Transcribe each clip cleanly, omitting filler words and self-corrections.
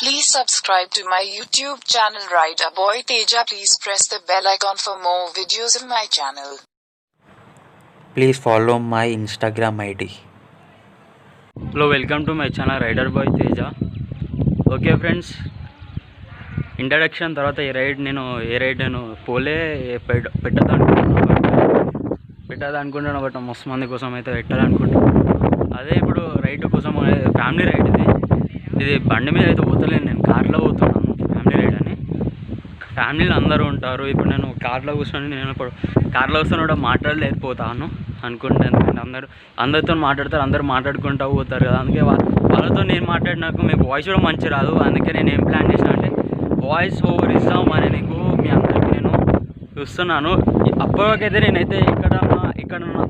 Please subscribe to my YouTube channel Rider Boy Teja. Please press the bell icon for more videos of my channel. Please follow my Instagram ID. Hello, welcome to my channel Rider Boy Teja. Okay friends, introduction తర్వాత ఏ ride నేను పోలే పెట్టాలనుకుంటున్నాను but మస్తు మంది కోసం అయితే పెట్టాలనుకుంటున్నాను. అదే ఇప్పుడు రైడ్ కోసం ఫ్యామిలీ రైడ్ ఇది బండి మీద అయితే పోతలేను, నేను కార్లో పోతున్నాను. ఫ్యామిలీ రైడ్ అని ఫ్యామిలీలో అందరూ ఉంటారు. ఇప్పుడు నేను కార్లో కూర్చొని నేను ఇప్పుడు కార్లో వస్తాను కూడా మాట్లాడలేకపోతాను అనుకుంటే, ఎందుకంటే అందరితో మాట్లాడతారు, అందరూ మాట్లాడుకుంటూ పోతారు కదా. అందుకే వాళ్ళతో నేను మాట్లాడినాక మీకు వాయిస్ కూడా మంచి రాదు. అందుకే నేను ఏం ప్లాన్ చేసిన అంటే వాయిస్ ఓవర్ ఇస్తామని నీకు మీ అందరికీ నేను చూస్తున్నాను. అప్పటికైతే నేనైతే ఇక్కడ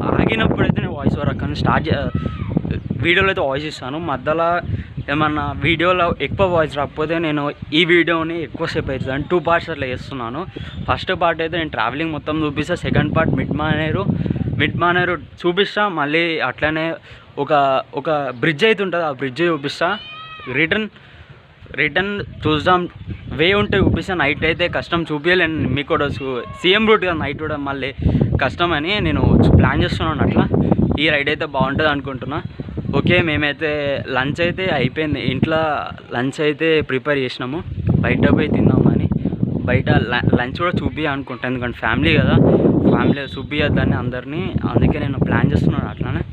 ఆగినప్పుడైతే నేను వాయిస్ ఓవర్ అక్కడ వీడియోలో అయితే వాయిస్ ఇస్తాను. మధ్యలో ఏమన్నా వీడియోలో ఎక్కువ వాయిస్ రాకపోతే నేను ఈ వీడియోని ఎక్కువసేపు అవుతుంది 2 పార్ట్స్ అట్లా చేస్తున్నాను. ఫస్ట్ పార్ట్ అయితే నేను ట్రావెలింగ్ మొత్తం చూపిస్తా, సెకండ్ పార్ట్ మిడ్ మానేరు చూపిస్తా. మళ్ళీ అట్లనే ఒక బ్రిడ్జ్ అయితే ఉంటుంది, ఆ బ్రిడ్జ్ చూపిస్తా. రిటర్న్ చూద్దాం, వే ఉంటే చూపిస్తా. నైట్ అయితే కష్టం చూపించలేను మీకు కూడా, సీఎం రూట్ కదా, నైట్ కూడా మళ్ళీ కష్టం అని నేను ప్లాన్ చేస్తున్నాను. అట్లా ఈ రైడ్ అయితే బాగుంటుంది అనుకుంటున్నా. ఓకే, మేమైతే లంచ్ అయితే అయిపోయింది, ఇంట్లో లంచ్ అయితే ప్రిపేర్ చేసినాము. బయట పోయి తిందామని, బయట లంచ్ కూడా చూపించాలనుకుంటాను, ఎందుకంటే ఫ్యామిలీ కదా, ఫ్యామిలీ చూపించద్దని అందరినీ, అందుకే నేను ప్లాన్ చేస్తున్నాను. అట్లానే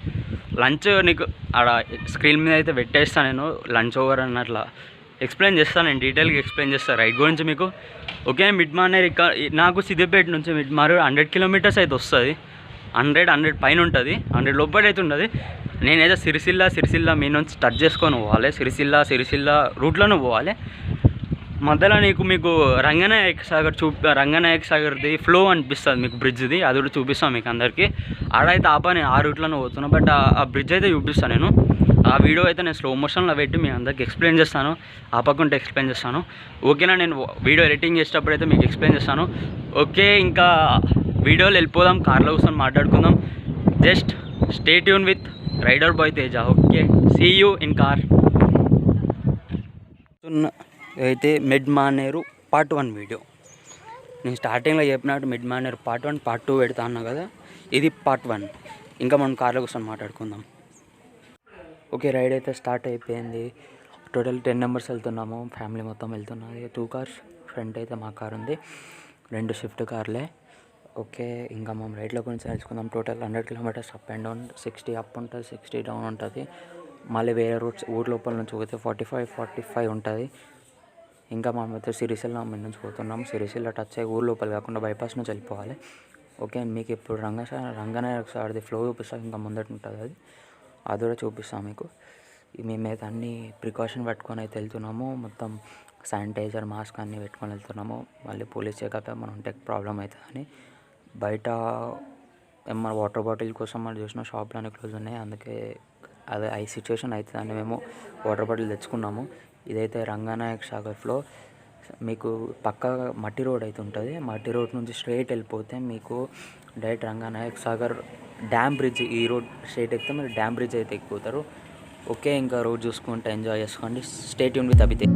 లంచ్ నీకు ఆడ స్క్రీన్ మీద అయితే పెట్టేస్తాను, నేను లంచ్ ఓవర్ అని అట్లా ఎక్స్ప్లెయిన్ చేస్తాను, నేను డీటెయిల్గా ఎక్స్ప్లెయిన్ చేస్తాను రైడ్ గురించి మీకు. ఓకే, మిడ్ మానేర్ నాకు సిద్దిపేట నుంచి మిడ్ మానేర్ 100 కిలోమీటర్స్ అయితే వస్తుంది. 100 పైన ఉంటుంది, 100 లోపల అయితే ఉంటుంది. నేనైతే సిరిసిల్ల మీ నుంచి టచ్ చేసుకొని పోవాలి, సిరిసిల్ల రూట్లోనే పోవాలి. మధ్యలో మీకు రంగనాయక సాగర్ది ఫ్లో అనిపిస్తుంది మీకు, బ్రిడ్జ్ది, అది కూడా చూపిస్తాను మీకు అందరికీ. ఆడైతే నేను ఆ రూట్లోనే పోతున్నాను, బట్ ఆ బ్రిడ్జ్ అయితే చూపిస్తాను నేను. ఆ వీడియో అయితే నేను స్లో మోషన్లో పెట్టి మీ అందరికి ఎక్స్ప్లెయిన్ చేస్తాను, ఆపకుంటే ఎక్స్ప్లెయిన్ చేస్తాను. ఓకేనా, నేను వీడియో ఎడిటింగ్ చేసేటప్పుడు అయితే మీకు ఎక్స్ప్లెయిన్ చేస్తాను. ఓకే, ఇంకా వీడియోలో వెళ్ళిపోదాం, కార్లో కూర్చొని మాట్లాడుకుందాం. Just stay tune with rider boy Teja. Okay, see you in car. అయితే మిడ్ మానేరు పార్ట్ 1 వీడియో నేను స్టార్టింగ్లో చెప్పినట్టు మిడ్ మానేరు పార్ట్ 1, పార్ట్ 2 పెడతా అన్నా కదా, ఇది పార్ట్ 1. ఇంకా మనం కార్లో కూర్చొని మాట్లాడుకుందాం. ఓకే, రైడ్ అయితే స్టార్ట్ అయిపోయింది. టోటల్ 10 మెంబర్స్ వెళ్తున్నాము, ఫ్యామిలీ మొత్తం వెళ్తున్నది. 2 కార్స్, ఫ్రంట్ అయితే మా కార్ ఉంది, 2 స్విఫ్ట్ కార్లే. ఓకే, ఇంకా మనం రైడ్లో గురించి తెలుసుకుందాం. Total 100 kilometres up and down, 60 up ఉంటుంది, 60 డౌన్ ఉంటుంది. మళ్ళీ వేరే రూట్స్ ఊరు లోపల నుంచి పోతే 45 ఉంటుంది. ఇంకా మనం అయితే సిరిసిల్ల మీద నుంచి పోతున్నాం. సిరిసిల్ల టచ్ అయ్యి ఊరు లోపల కాకుండా బైపాస్ నుంచి వెళ్ళిపోవాలి. ఓకే, మీకు ఇప్పుడు రంగనాయక సాగర్ది ఫ్లో చూపిస్తాను, ఇంకా ముందట ఉంటుంది అది కూడా చూపిస్తాం మీకు. మేమైతే అన్ని ప్రికాషన్ పెట్టుకొని అయితే వెళ్తున్నాము, మొత్తం శానిటైజర్, మాస్క్ అన్నీ పెట్టుకొని వెళ్తున్నాము. మళ్ళీ పోలీస్ చెకప్ మనం ఉంటే ప్రాబ్లం అవుతుందని. బయట ఏమన్నా వాటర్ బాటిల్ కోసం మనం చూసిన షాప్లు అన్నీ క్లోజ్ ఉన్నాయి, అందుకే అదే ఈ సిచ్యువేషన్ అవుతుందని మేము వాటర్ బాటిల్ తెచ్చుకున్నాము. ఇదైతే రంగనాయక సాగర్ ఫ్లో. మీకు పక్క మట్టి రోడ్ అయితే ఉంటుంది, మట్టి రోడ్ నుంచి స్ట్రైట్ వెళ్ళిపోతే మీకు direct Ranganayaka Sagar dam bridge, ఈ రోడ్ స్ట్రైట్ ఎక్కితే మీరు డ్యామ్ బ్రిడ్జ్ అయితే ఎక్కిపోతారు. ఓకే, ఇంకా రోడ్ చూసుకుంటే ఎంజాయ్ చేసుకోండి. స్టే ట్యూన్ విత్ అభితే.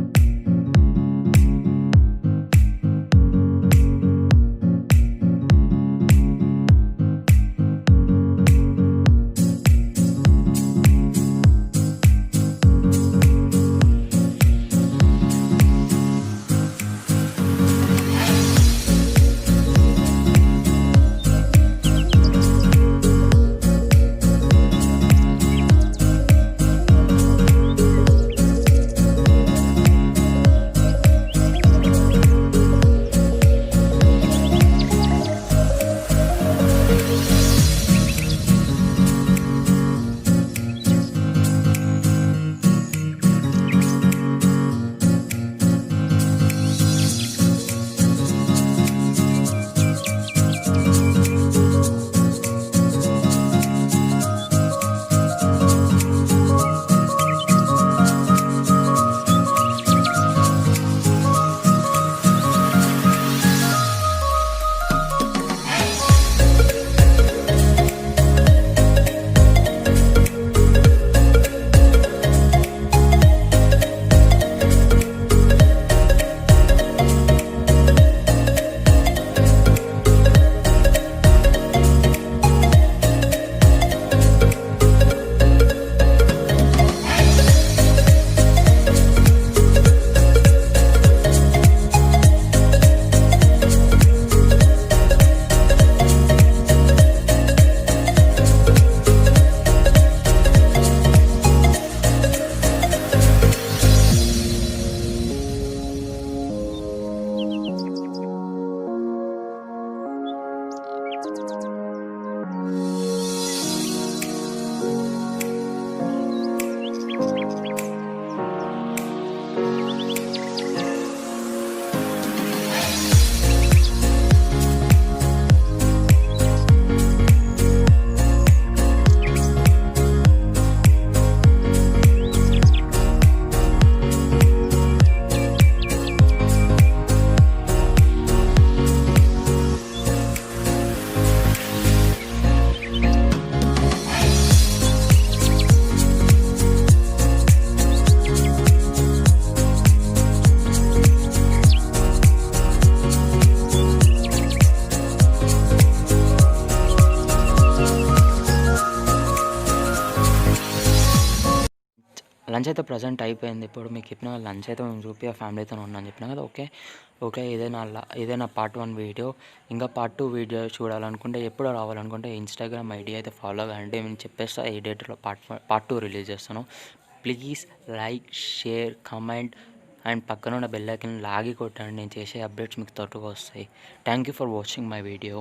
లంచ్ అయితే ప్రజెంట్ అయిపోయింది. ఇప్పుడు మీకు చెప్పిన లంచ్ అయితే మేము చూపి ఆ ఫ్యామిలీతో ఉన్నాను చెప్పిన కదా. ఓకే ఏదైనా పార్ట్ 1 వీడియో ఇంకా పార్ట్ 2 వీడియో చూడాలనుకుంటే ఎప్పుడు రావాలనుకుంటే ఇన్స్టాగ్రామ్ ఐడి అయితే ఫాలో కావండి. నేను చెప్పేస్తా ఏ డేట్లో పార్ట్ 2 రిలీజ్ చేస్తాను. Please like, share, comment and పక్కన ఉన్న బెల్ ఐకాన్ లాగి కొట్టండి. నేను చేసే అప్డేట్స్ మీకు త్వరగా వస్తాయి. Thank you for watching my video.